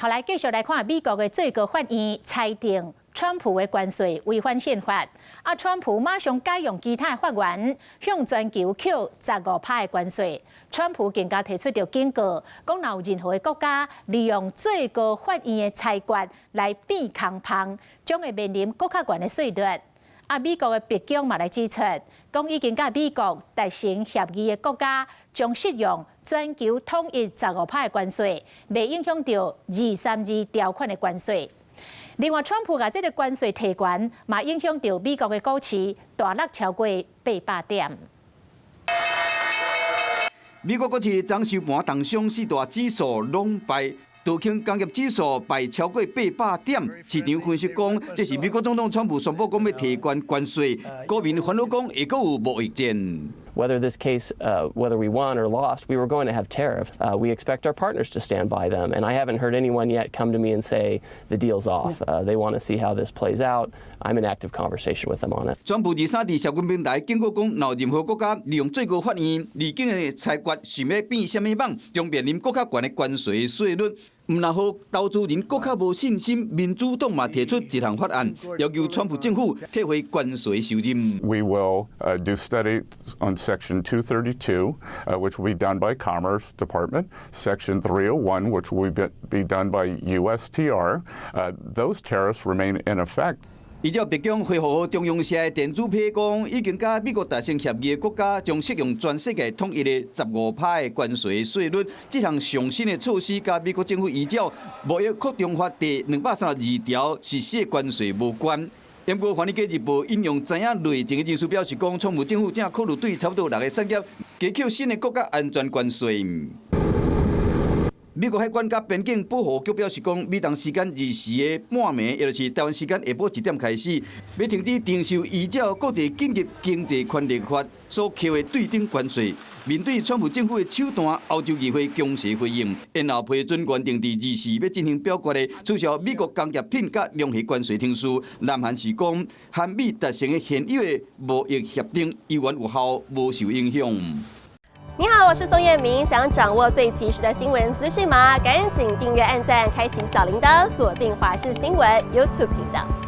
后来继续来看美国的最高法院裁定川普的关税违反宪法，川普马上改用其他法源向全球扣15%的关税。川普更加提出着警告，讲若有任何的国家利用最高法院的裁决来变空胖，将会面临更较悬的税率。美国的白宫嘛来指出，讲已经甲美国达成协议的国家，将适用全球统一15%的关税，未影响到232条款的关税。另外，川普甲这个关税提悬，嘛影响到美国的股市大落超过800点。美国股市昨收盘重伤四大指数拢败。道琼工业指数败超过800点，市场分析讲，这是美国总统川普宣布讲要提悬关税，国民烦恼讲会阁有贸易战。Whether this case, whether we won or lost, we were going to have tariffs. We expect our partners to stand by them, and I haven't heard anyone yet come to me and say the deal's off. They want to see how this plays out. I'm in active conversation with them on it. 川普23日社群平台警告讲，若有任何国家利用最高法院离境的裁决，想要变什么网，将面临更较悬的关税税率。唔然好，投资人更较无信心。民主党嘛提出一项法案，要求川普政府退回关税收任。We will do studies on Section 232, which will be done by Commerce Department. Section 301, which will be done by USTR. Those tariffs remain in effect. 依照白宫回复中央社的电子批讲，已经甲美国达成协议的国家，将适用全世界统一的15%的关税税率。这项上新的措施，甲美国政府依照贸易扩张法第232条实施的关税无关。英国《华尔街日报》引用知影内情的人士表示，讲川普政府正考虑对差不多6个产业加扣新的国家安全关税。美国海关甲边境保护局表示，讲美东时间2时的半暝，也就是台湾时间下晡1点开始，要停止承受依照各地紧急经济权力法所扣的对等关税。面对川普政府的手段，欧洲议会强势回应，因后批准原定伫2时要进行表决的取消美国工业品甲两系关税停书。南韩是讲，韩美达成的现有的贸易协定依然有效，无受影响。你好，我是宋彦明。想掌握最及时的新闻资讯吗？赶紧订阅、按赞、开启小铃铛，锁定华视新闻 YouTube 频道。